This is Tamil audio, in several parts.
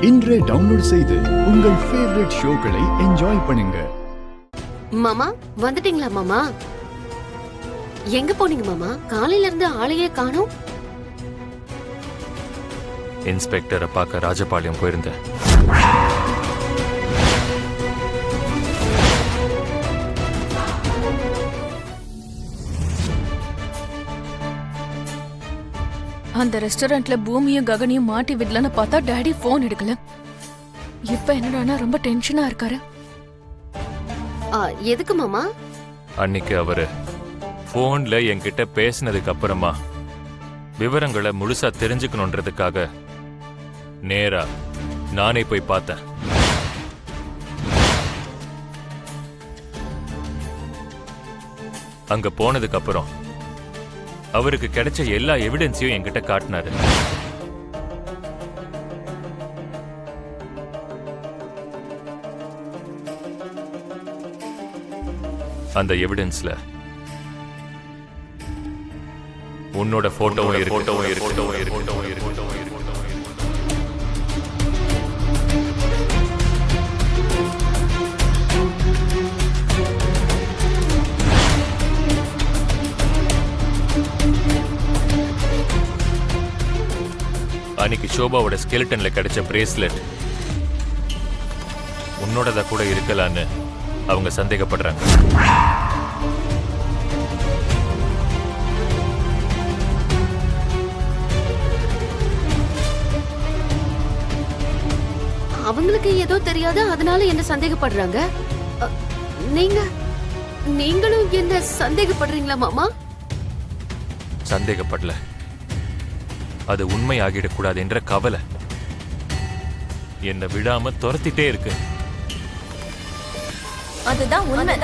இன்றே டவுன்லோட் செய்து உங்கள் ஃபேவரட் ஷோக்களை என்ஜாய் பண்ணுங்க. மாமா வந்துட்டீங்களா மாமா? எங்க போனீங்க மாமா? காலையில இருந்து ஆளையே காணோம். இன்ஸ்பெக்டரை பார்க்க ராஜபாளையம் போயிருந்தேன். அந்த ரெஸ்டாரண்ட்ல பூமியும் ககனையும் மாட்டி விடலன்னு பார்த்தா டாடி போன் எடுக்கல. இப்ப என்னடானா ரொம்ப டென்ஷனா இருக்காரு. எதுக்கு மாமா? அன்னைக்கு அவரு போன்ல என்கிட்ட பேசினதுக்கு அப்புறமா விவரங்களை முழுசா தெரிஞ்சுக்கணுன்றதுக்காக நேரா நானே போய் பார்த்தேன். அங்க போனதுக்கு அப்புறம் அவருக்கு கிடைச்ச எல்லா எவிடன்ஸையும் என்கிட்ட காட்டினாரு. அந்த எவிடன்ஸ்ல உன்னோட போட்டோவும் இருக்கு. அன்னைக்கு ஷோபாவோட ஸ்கெலிட்டன்ல கிடைச்ச பிரேஸ்லெட் உன்னோடதா கூட இருக்கலான்னு அவங்க சந்தேகப்படுறாங்க. அவங்களுக்கு ஏதோ தெரியாது, அதனால என்ன சந்தேகப்படுறாங்க. நீங்களும் என்ன சந்தேகப்படுறீங்களா மாமா? சந்தேகப்படல, அது உண்மை ஆகிடக்கூடாது என்ற கவலை என்ன விடாம துரத்திட்டே இருக்கு. அதுதான் உண்மை.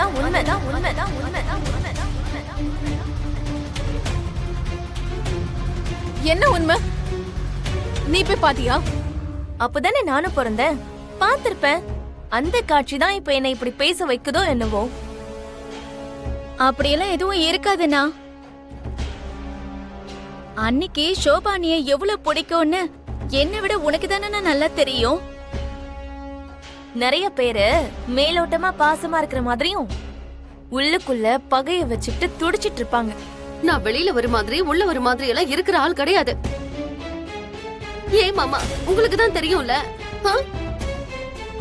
என்ன உண்மை? நீ போய் பாத்தியா? அப்பதானே நானும் பிறந்தேன், பாத்திருப்பேன். அந்த காட்சி தான் இப்ப என்ன இப்படி பேச வைக்குதோ என்னவோ. அப்படியெல்லாம் எதுவும் இருக்காதுண்ணா. அன்னைக்கு ஷோபானிய எவ்வளவு பிடிக்கும்னு என்னை விட உனக்கு தானே நல்லா தெரியும். நிறைய பேரு மேலோட்டமா பாசமா இருக்கிற மாதிரியும் உள்ளுக்குள்ள பகைய வச்சுட்டு துடிச்சிட்டு இருப்பாங்க. நான் வெளியில ஒரு மாதிரி உள்ள ஒரு மாதிரி எல்லாம் இருக்கிற ஆள் கிடையாது. ஏன் மாமா, உங்களுக்கு தான் தெரியும்ல.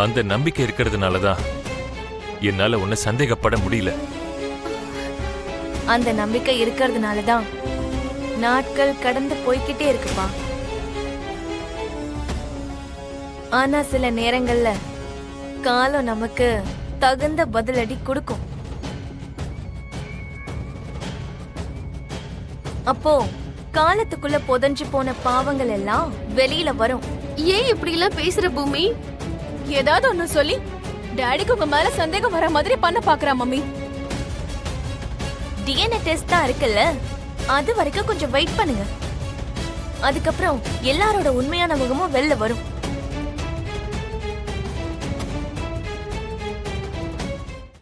அந்த நம்பிக்கை இருக்கிறதுனாலதான் என்னால உன்னை சந்தேகப்பட முடியல. அந்த நம்பிக்கை இருக்கிறதுனாலதான் நாட்கள் கடந்து போய்கிட்டே இருக்குப்பா. ஆனா சில நேரங்கள்ல காலம் நமக்கு தகுந்த பதிலடி கொடுக்கும். அப்போ காலத்துக்குள்ள புதஞ்சு போன பாவங்கள் எல்லாம் வெளியில வரும். ஏன் இப்படி எல்லாம் பேசுற பூமி? ஏதாவது ஒண்ணு சொல்லி டாடிக்கு உங்க மேல சந்தேகம் வர மாதிரி பண்ண பாக்குறா மம்மி. டிஎன்ஏ டெஸ்ட் தான் இருக்குல்ல, அது வரைக்கும் கொஞ்சம் வெயிட் பண்ணுங்க. அதுக்கப்புறம் எல்லாரோட உண்மையான முகமும் வெளில வரும்.